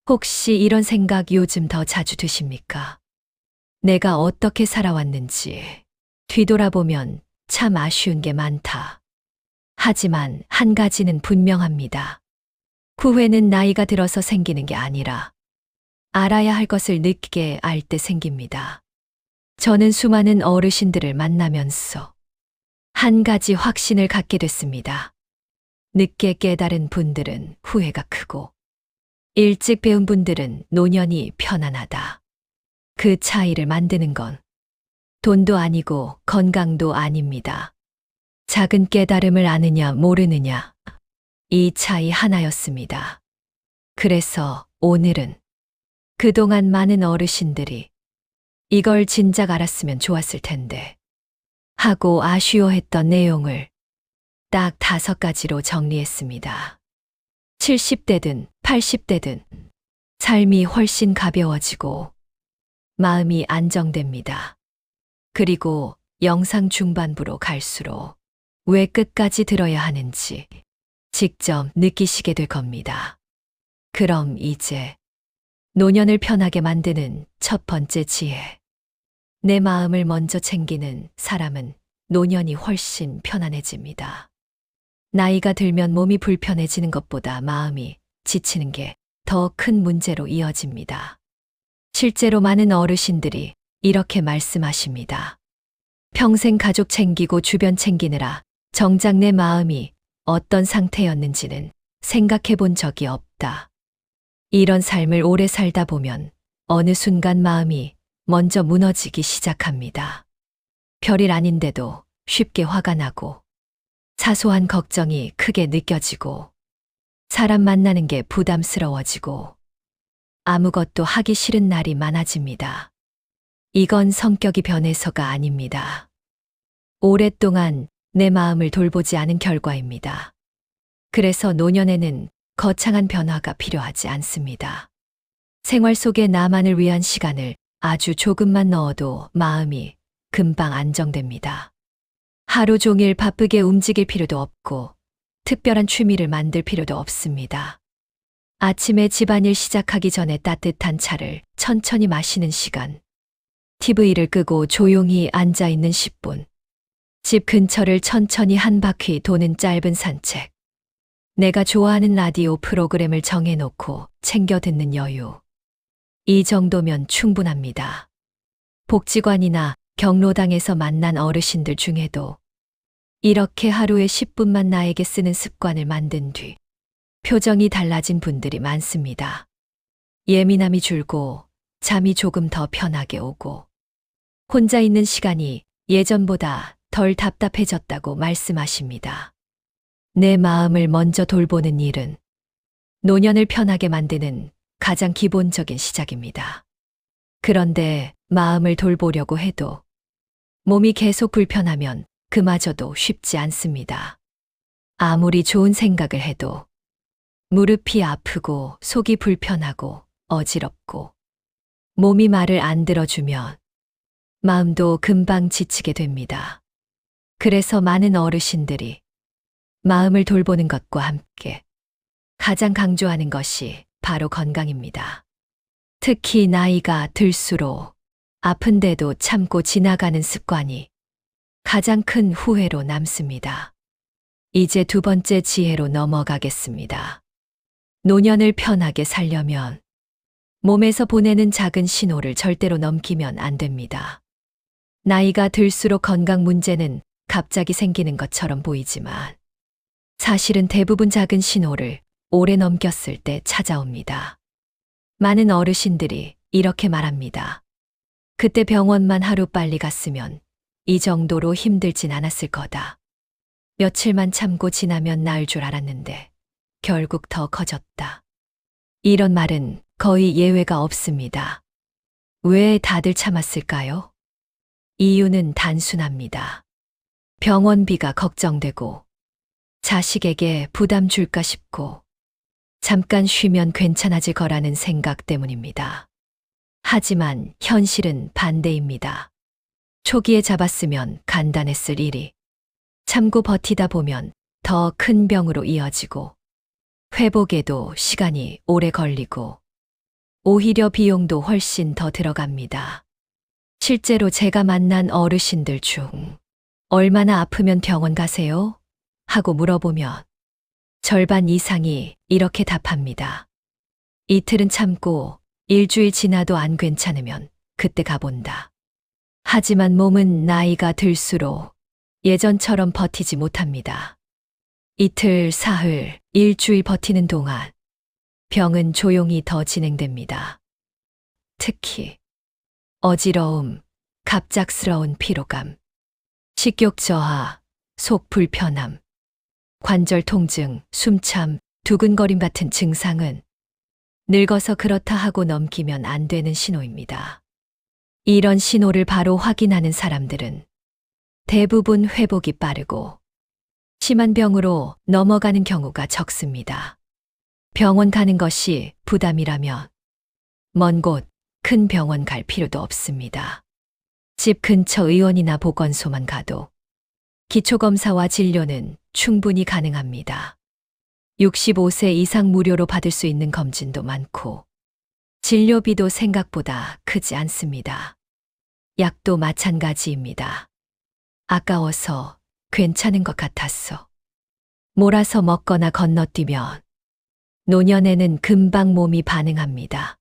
혹시 이런 생각 요즘 더 자주 드십니까? 내가 어떻게 살아왔는지 뒤돌아보면 참 아쉬운 게 많다. 하지만 한 가지는 분명합니다. 후회는 나이가 들어서 생기는 게 아니라 알아야 할 것을 늦게 알 때 생깁니다. 저는 수많은 어르신들을 만나면서 한 가지 확신을 갖게 됐습니다. 늦게 깨달은 분들은 후회가 크고 일찍 배운 분들은 노년이 편안하다. 그 차이를 만드는 건 돈도 아니고 건강도 아닙니다. 작은 깨달음을 아느냐 모르느냐, 이 차이 하나였습니다. 그래서 오늘은 그동안 많은 어르신들이 이걸 진작 알았으면 좋았을 텐데 하고 아쉬워했던 내용을 딱 5가지로 정리했습니다. 70대든 80대든 삶이 훨씬 가벼워지고 마음이 안정됩니다. 그리고 영상 중반부로 갈수록 왜 끝까지 들어야 하는지 직접 느끼시게 될 겁니다. 그럼 이제 노년을 편하게 만드는 첫 번째 지혜. 내 마음을 먼저 챙기는 사람은 노년이 훨씬 편안해집니다. 나이가 들면 몸이 불편해지는 것보다 마음이 지치는 게 더 큰 문제로 이어집니다. 실제로 많은 어르신들이 이렇게 말씀하십니다. 평생 가족 챙기고 주변 챙기느라 정작 내 마음이 어떤 상태였는지는 생각해 본 적이 없다. 이런 삶을 오래 살다 보면 어느 순간 마음이 먼저 무너지기 시작합니다. 별일 아닌데도 쉽게 화가 나고 사소한 걱정이 크게 느껴지고 사람 만나는 게 부담스러워지고 아무것도 하기 싫은 날이 많아집니다. 이건 성격이 변해서가 아닙니다. 오랫동안 내 마음을 돌보지 않은 결과입니다. 그래서 노년에는 거창한 변화가 필요하지 않습니다. 생활 속에 나만을 위한 시간을 아주 조금만 넣어도 마음이 금방 안정됩니다. 하루 종일 바쁘게 움직일 필요도 없고 특별한 취미를 만들 필요도 없습니다. 아침에 집안일 시작하기 전에 따뜻한 차를 천천히 마시는 시간, TV를 끄고 조용히 앉아 있는 10분, 집 근처를 천천히 한 바퀴 도는 짧은 산책, 내가 좋아하는 라디오 프로그램을 정해놓고 챙겨 듣는 여유. 이 정도면 충분합니다. 복지관이나 경로당에서 만난 어르신들 중에도 이렇게 하루에 10분만 나에게 쓰는 습관을 만든 뒤 표정이 달라진 분들이 많습니다. 예민함이 줄고 잠이 조금 더 편하게 오고 혼자 있는 시간이 예전보다 덜 답답해졌다고 말씀하십니다. 내 마음을 먼저 돌보는 일은 노년을 편하게 만드는 가장 기본적인 시작입니다. 그런데 마음을 돌보려고 해도 몸이 계속 불편하면 그마저도 쉽지 않습니다. 아무리 좋은 생각을 해도 무릎이 아프고 속이 불편하고 어지럽고 몸이 말을 안 들어주면 마음도 금방 지치게 됩니다. 그래서 많은 어르신들이 마음을 돌보는 것과 함께 가장 강조하는 것이 바로 건강입니다. 특히 나이가 들수록 아픈데도 참고 지나가는 습관이 가장 큰 후회로 남습니다. 이제 두 번째 지혜로 넘어가겠습니다. 노년을 편하게 살려면 몸에서 보내는 작은 신호를 절대로 넘기면 안 됩니다. 나이가 들수록 건강 문제는 갑자기 생기는 것처럼 보이지만 사실은 대부분 작은 신호를 오래 넘겼을 때 찾아옵니다. 많은 어르신들이 이렇게 말합니다. 그때 병원만 하루 빨리 갔으면 이 정도로 힘들진 않았을 거다. 며칠만 참고 지나면 나을 줄 알았는데 결국 더 커졌다. 이런 말은 거의 예외가 없습니다. 왜 다들 참았을까요? 이유는 단순합니다. 병원비가 걱정되고 자식에게 부담 줄까 싶고 잠깐 쉬면 괜찮아질 거라는 생각 때문입니다. 하지만 현실은 반대입니다. 초기에 잡았으면 간단했을 일이 참고 버티다 보면 더 큰 병으로 이어지고 회복에도 시간이 오래 걸리고 오히려 비용도 훨씬 더 들어갑니다. 실제로 제가 만난 어르신들 중 얼마나 아프면 병원 가세요? 하고 물어보면 절반 이상이 이렇게 답합니다. 이틀은 참고 일주일 지나도 안 괜찮으면 그때 가본다. 하지만 몸은 나이가 들수록 예전처럼 버티지 못합니다. 이틀, 사흘, 일주일 버티는 동안 병은 조용히 더 진행됩니다. 특히 어지러움, 갑작스러운 피로감, 식욕 저하, 속 불편함, 관절 통증, 숨참, 두근거림 같은 증상은 늙어서 그렇다 하고 넘기면 안 되는 신호입니다. 이런 신호를 바로 확인하는 사람들은 대부분 회복이 빠르고 심한 병으로 넘어가는 경우가 적습니다. 병원 가는 것이 부담이라면 먼 곳 큰 병원 갈 필요도 없습니다. 집 근처 의원이나 보건소만 가도 기초검사와 진료는 충분히 가능합니다. 65세 이상 무료로 받을 수 있는 검진도 많고 진료비도 생각보다 크지 않습니다. 약도 마찬가지입니다. 아까워서 괜찮은 것 같았어. 몰아서 먹거나 건너뛰면 노년에는 금방 몸이 반응합니다.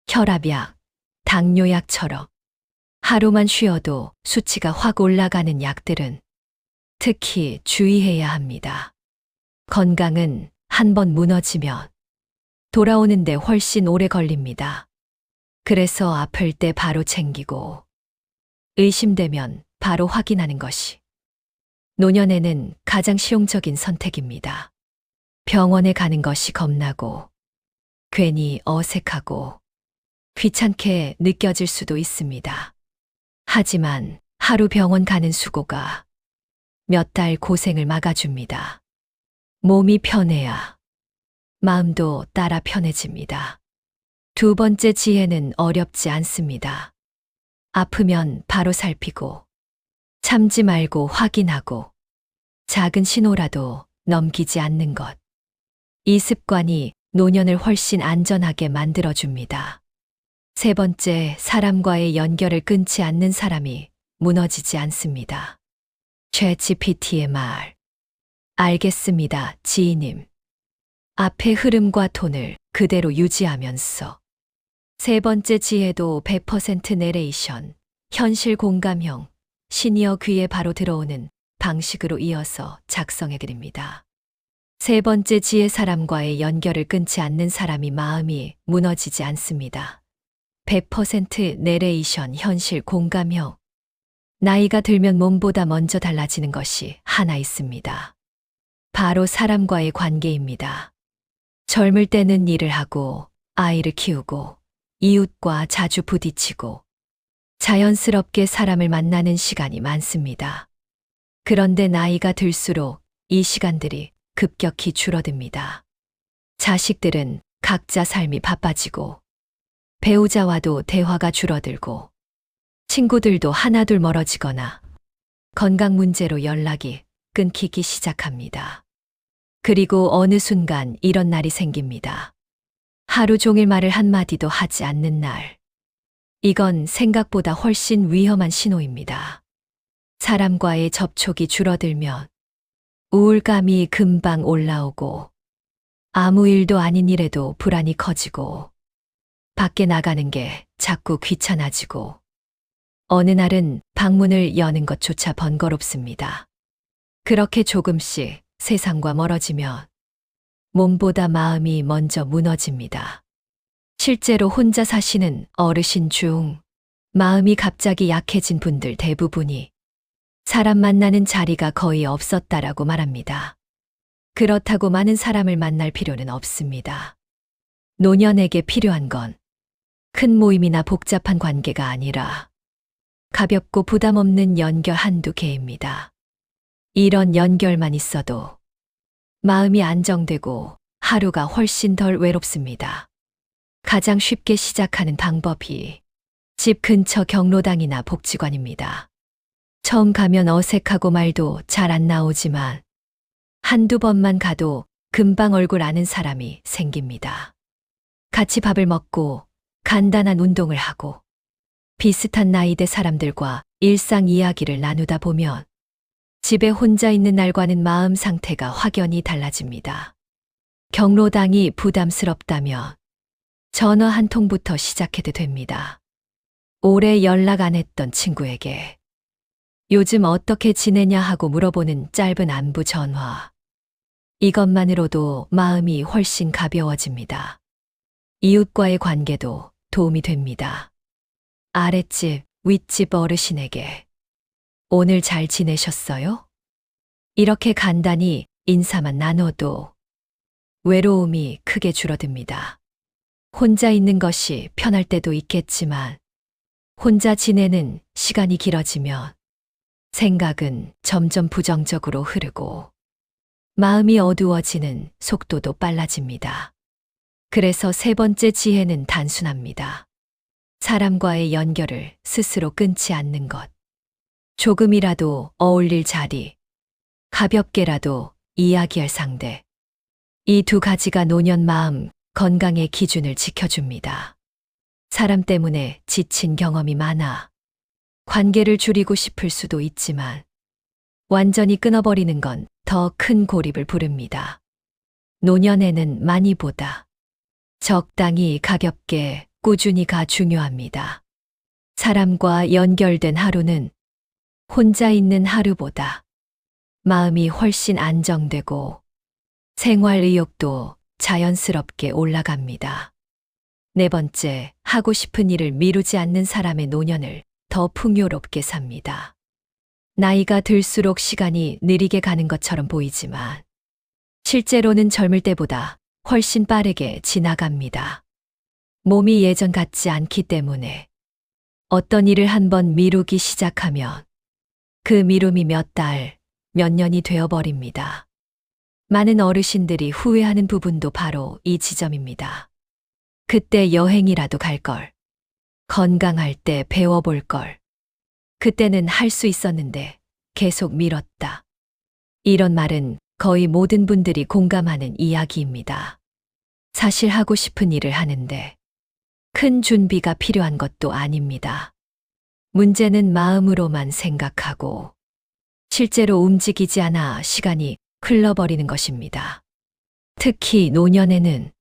혈압약, 당뇨약처럼 하루만 쉬어도 수치가 확 올라가는 약들은 특히 주의해야 합니다. 건강은 한번 무너지면 돌아오는데 훨씬 오래 걸립니다. 그래서 아플 때 바로 챙기고 의심되면 바로 확인하는 것이 노년에는 가장 실용적인 선택입니다. 병원에 가는 것이 겁나고 괜히 어색하고 귀찮게 느껴질 수도 있습니다. 하지만 하루 병원 가는 수고가 몇 달 고생을 막아줍니다. 몸이 편해야 마음도 따라 편해집니다. 두 번째 지혜는 어렵지 않습니다. 아프면 바로 살피고 참지 말고 확인하고 작은 신호라도 넘기지 않는 것. 이 습관이 노년을 훨씬 안전하게 만들어줍니다. 세 번째, 사람과의 연결을 끊지 않는 사람이 무너지지 않습니다. 챗GPT의 말. 알겠습니다, 지희님. 앞의 흐름과 톤을 그대로 유지하면서. 세 번째 지혜도 100% 내레이션, 현실 공감형, 시니어 귀에 바로 들어오는 방식으로 이어서 작성해드립니다. 세 번째 지혜, 사람과의 연결을 끊지 않는 사람이 마음이 무너지지 않습니다. 100% 내레이션, 현실 공감형. 나이가 들면 몸보다 먼저 달라지는 것이 하나 있습니다. 바로 사람과의 관계입니다. 젊을 때는 일을 하고 아이를 키우고 이웃과 자주 부딪히고 자연스럽게 사람을 만나는 시간이 많습니다. 그런데 나이가 들수록 이 시간들이 급격히 줄어듭니다. 자식들은 각자 삶이 바빠지고 배우자와도 대화가 줄어들고 친구들도 하나둘 멀어지거나 건강 문제로 연락이 끊기기 시작합니다. 그리고 어느 순간 이런 날이 생깁니다. 하루 종일 말을 한마디도 하지 않는 날. 이건 생각보다 훨씬 위험한 신호입니다. 사람과의 접촉이 줄어들면 우울감이 금방 올라오고 아무 일도 아닌 일에도 불안이 커지고 밖에 나가는 게 자꾸 귀찮아지고 어느 날은 방문을 여는 것조차 번거롭습니다. 그렇게 조금씩 세상과 멀어지면 몸보다 마음이 먼저 무너집니다. 실제로 혼자 사시는 어르신 중 마음이 갑자기 약해진 분들 대부분이 사람 만나는 자리가 거의 없었다라고 말합니다. 그렇다고 많은 사람을 만날 필요는 없습니다. 노년에게 필요한 건 큰 모임이나 복잡한 관계가 아니라 가볍고 부담 없는 연결 한두 개입니다. 이런 연결만 있어도 마음이 안정되고 하루가 훨씬 덜 외롭습니다. 가장 쉽게 시작하는 방법이 집 근처 경로당이나 복지관입니다. 처음 가면 어색하고 말도 잘 안 나오지만 한두 번만 가도 금방 얼굴 아는 사람이 생깁니다. 같이 밥을 먹고 간단한 운동을 하고 비슷한 나이대 사람들과 일상 이야기를 나누다 보면 집에 혼자 있는 날과는 마음 상태가 확연히 달라집니다. 경로당이 부담스럽다면 전화 한 통부터 시작해도 됩니다. 오래 연락 안 했던 친구에게 요즘 어떻게 지내냐 하고 물어보는 짧은 안부 전화. 이것만으로도 마음이 훨씬 가벼워집니다. 이웃과의 관계도 도움이 됩니다. 아랫집, 윗집 어르신에게 오늘 잘 지내셨어요? 이렇게 간단히 인사만 나눠도 외로움이 크게 줄어듭니다. 혼자 있는 것이 편할 때도 있겠지만 혼자 지내는 시간이 길어지면 생각은 점점 부정적으로 흐르고 마음이 어두워지는 속도도 빨라집니다. 그래서 세 번째 지혜는 단순합니다. 사람과의 연결을 스스로 끊지 않는 것. 조금이라도 어울릴 자리, 가볍게라도 이야기할 상대. 이 두 가지가 노년 마음 건강의 기준을 지켜줍니다. 사람 때문에 지친 경험이 많아 관계를 줄이고 싶을 수도 있지만 완전히 끊어버리는 건 더 큰 고립을 부릅니다. 노년에는 많이보다 적당히 가볍게 꾸준히가 중요합니다. 사람과 연결된 하루는 혼자 있는 하루보다 마음이 훨씬 안정되고 생활 의욕도 자연스럽게 올라갑니다. 네 번째, 하고 싶은 일을 미루지 않는 사람의 노년을 더 풍요롭게 삽니다. 나이가 들수록 시간이 느리게 가는 것처럼 보이지만 실제로는 젊을 때보다 훨씬 빠르게 지나갑니다. 몸이 예전 같지 않기 때문에 어떤 일을 한번 미루기 시작하면 그 미룸이 몇 달, 몇 년이 되어버립니다. 많은 어르신들이 후회하는 부분도 바로 이 지점입니다. 그때 여행이라도 갈 걸. 건강할 때 배워볼 걸. 그때는 할 수 있었는데 계속 미뤘다. 이런 말은 거의 모든 분들이 공감하는 이야기입니다. 사실 하고 싶은 일을 하는데 큰 준비가 필요한 것도 아닙니다. 문제는 마음으로만 생각하고 실제로 움직이지 않아 시간이 흘러버리는 것입니다. 특히 노년에는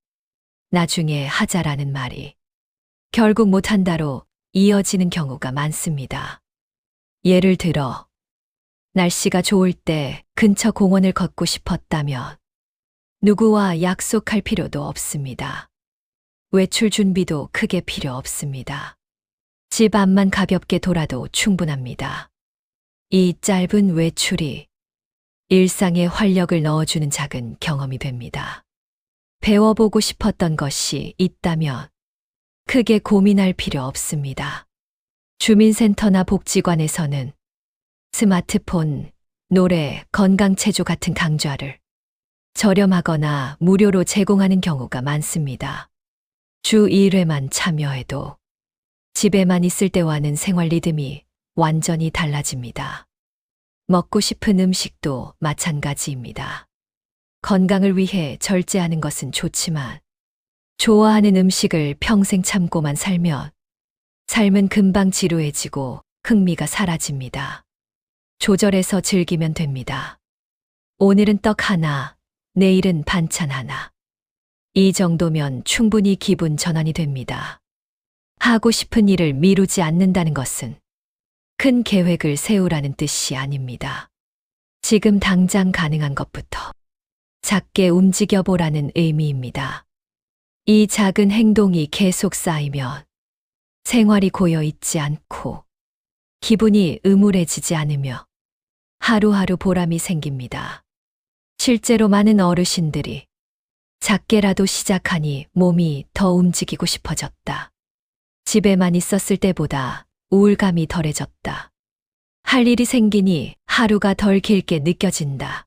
나중에 하자라는 말이 결국 못한다로 이어지는 경우가 많습니다. 예를 들어 날씨가 좋을 때 근처 공원을 걷고 싶었다면 누구와 약속할 필요도 없습니다. 외출 준비도 크게 필요 없습니다. 집 앞만 가볍게 돌아도 충분합니다. 이 짧은 외출이 일상에 활력을 넣어주는 작은 경험이 됩니다. 배워보고 싶었던 것이 있다면 크게 고민할 필요 없습니다. 주민센터나 복지관에서는 스마트폰, 노래, 건강체조 같은 강좌를 저렴하거나 무료로 제공하는 경우가 많습니다. 주 1회만 참여해도 집에만 있을 때와는 생활 리듬이 완전히 달라집니다. 먹고 싶은 음식도 마찬가지입니다. 건강을 위해 절제하는 것은 좋지만 좋아하는 음식을 평생 참고만 살면 삶은 금방 지루해지고 흥미가 사라집니다. 조절해서 즐기면 됩니다. 오늘은 떡 하나, 내일은 반찬 하나. 이 정도면 충분히 기분 전환이 됩니다. 하고 싶은 일을 미루지 않는다는 것은 큰 계획을 세우라는 뜻이 아닙니다. 지금 당장 가능한 것부터 작게 움직여보라는 의미입니다. 이 작은 행동이 계속 쌓이면 생활이 고여 있지 않고 기분이 음울해지지 않으며 하루하루 보람이 생깁니다. 실제로 많은 어르신들이 작게라도 시작하니 몸이 더 움직이고 싶어졌다. 집에만 있었을 때보다 우울감이 덜해졌다. 할 일이 생기니 하루가 덜 길게 느껴진다.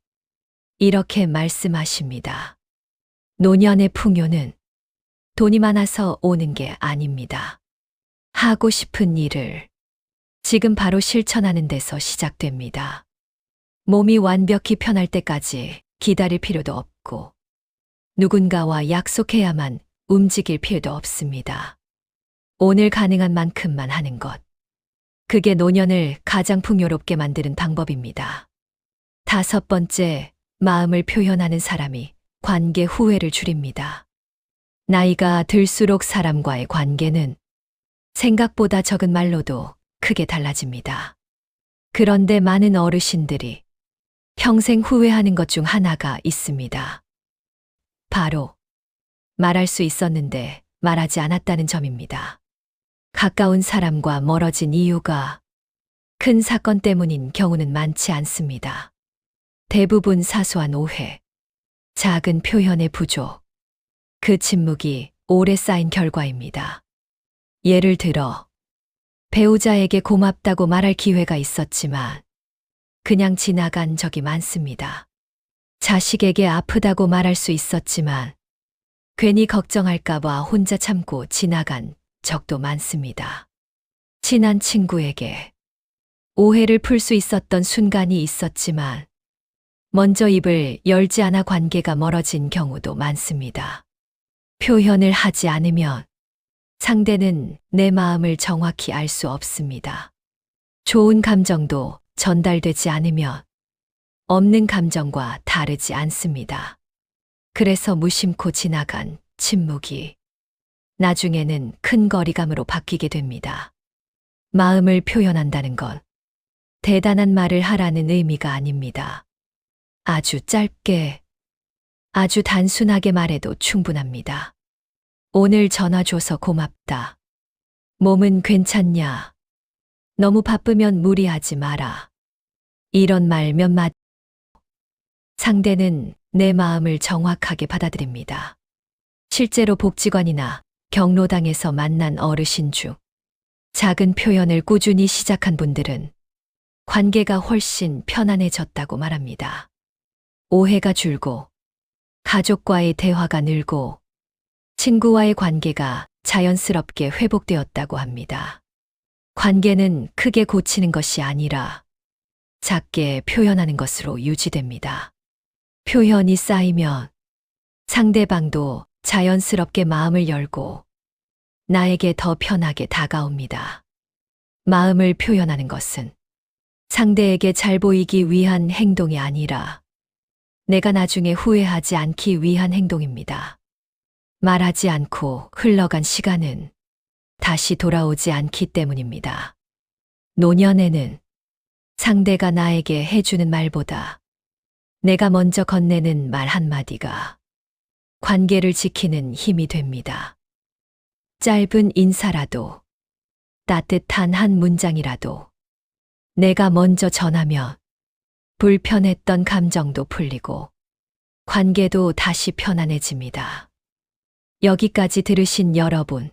이렇게 말씀하십니다. 노년의 풍요는 돈이 많아서 오는 게 아닙니다. 하고 싶은 일을 지금 바로 실천하는 데서 시작됩니다. 몸이 완벽히 편할 때까지 기다릴 필요도 없고 누군가와 약속해야만 움직일 필요도 없습니다. 오늘 가능한 만큼만 하는 것. 그게 노년을 가장 풍요롭게 만드는 방법입니다. 5번째, 마음을 표현하는 사람이 관계 후회를 줄입니다. 나이가 들수록 사람과의 관계는 생각보다 적은 말로도 크게 달라집니다. 그런데 많은 어르신들이 평생 후회하는 것 중 하나가 있습니다. 바로 말할 수 있었는데 말하지 않았다는 점입니다. 가까운 사람과 멀어진 이유가 큰 사건 때문인 경우는 많지 않습니다. 대부분 사소한 오해, 작은 표현의 부족, 그 침묵이 오래 쌓인 결과입니다. 예를 들어, 배우자에게 고맙다고 말할 기회가 있었지만 그냥 지나간 적이 많습니다. 자식에게 아프다고 말할 수 있었지만 괜히 걱정할까봐 혼자 참고 지나간 적도 많습니다. 친한 친구에게 오해를 풀 수 있었던 순간이 있었지만 먼저 입을 열지 않아 관계가 멀어진 경우도 많습니다. 표현을 하지 않으면 상대는 내 마음을 정확히 알 수 없습니다. 좋은 감정도 전달되지 않으면 없는 감정과 다르지 않습니다. 그래서 무심코 지나간 침묵이 나중에는 큰 거리감으로 바뀌게 됩니다. 마음을 표현한다는 건 대단한 말을 하라는 의미가 아닙니다. 아주 짧게, 아주 단순하게 말해도 충분합니다. 오늘 전화 줘서 고맙다. 몸은 괜찮냐? 너무 바쁘면 무리하지 마라. 이런 말 몇 마디. 상대는 내 마음을 정확하게 받아들입니다. 실제로 복지관이나 경로당에서 만난 어르신 중 작은 표현을 꾸준히 시작한 분들은 관계가 훨씬 편안해졌다고 말합니다. 오해가 줄고, 가족과의 대화가 늘고, 친구와의 관계가 자연스럽게 회복되었다고 합니다. 관계는 크게 고치는 것이 아니라 작게 표현하는 것으로 유지됩니다. 표현이 쌓이면 상대방도 자연스럽게 마음을 열고 나에게 더 편하게 다가옵니다. 마음을 표현하는 것은 상대에게 잘 보이기 위한 행동이 아니라 내가 나중에 후회하지 않기 위한 행동입니다. 말하지 않고 흘러간 시간은 다시 돌아오지 않기 때문입니다. 노년에는 상대가 나에게 해주는 말보다 내가 먼저 건네는 말 한마디가 관계를 지키는 힘이 됩니다. 짧은 인사라도, 따뜻한 한 문장이라도 내가 먼저 전하면 불편했던 감정도 풀리고 관계도 다시 편안해집니다. 여기까지 들으신 여러분,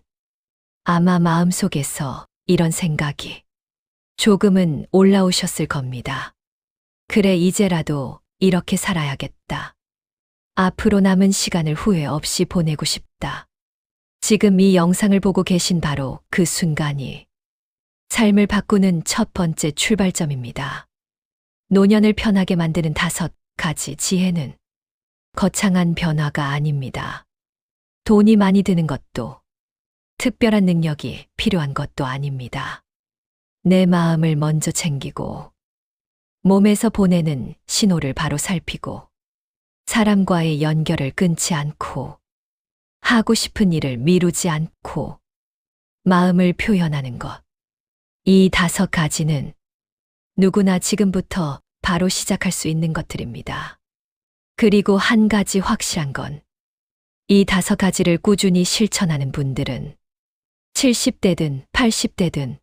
아마 마음속에서 이런 생각이 조금은 올라오셨을 겁니다. 그래, 이제라도 이렇게 살아야겠다. 앞으로 남은 시간을 후회 없이 보내고 싶다. 지금 이 영상을 보고 계신 바로 그 순간이 삶을 바꾸는 첫 번째 출발점입니다. 노년을 편하게 만드는 5가지 지혜는 거창한 변화가 아닙니다. 돈이 많이 드는 것도, 특별한 능력이 필요한 것도 아닙니다. 내 마음을 먼저 챙기고, 몸에서 보내는 신호를 바로 살피고, 사람과의 연결을 끊지 않고, 하고 싶은 일을 미루지 않고, 마음을 표현하는 것. 이 5가지는 누구나 지금부터 바로 시작할 수 있는 것들입니다. 그리고 한 가지 확실한 건, 이 5가지를 꾸준히 실천하는 분들은 70대든 80대든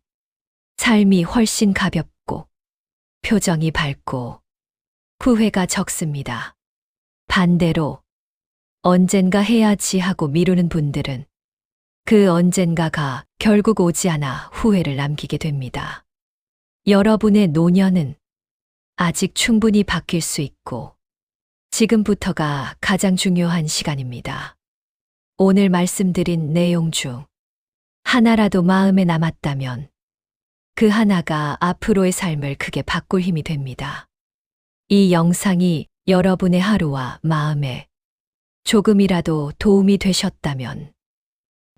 삶이 훨씬 가볍고 표정이 밝고 후회가 적습니다. 반대로 언젠가 해야지 하고 미루는 분들은 그 언젠가가 결국 오지 않아 후회를 남기게 됩니다. 여러분의 노년은 아직 충분히 바뀔 수 있고 지금부터가 가장 중요한 시간입니다. 오늘 말씀드린 내용 중 하나라도 마음에 남았다면 그 하나가 앞으로의 삶을 크게 바꿀 힘이 됩니다. 이 영상이 여러분의 하루와 마음에 조금이라도 도움이 되셨다면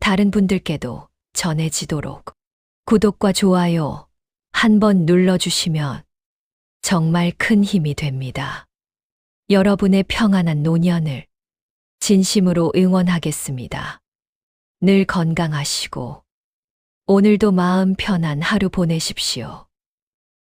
다른 분들께도 전해지도록 구독과 좋아요 한번 눌러주시면 정말 큰 힘이 됩니다. 여러분의 평안한 노년을 진심으로 응원하겠습니다. 늘 건강하시고 오늘도 마음 편한 하루 보내십시오.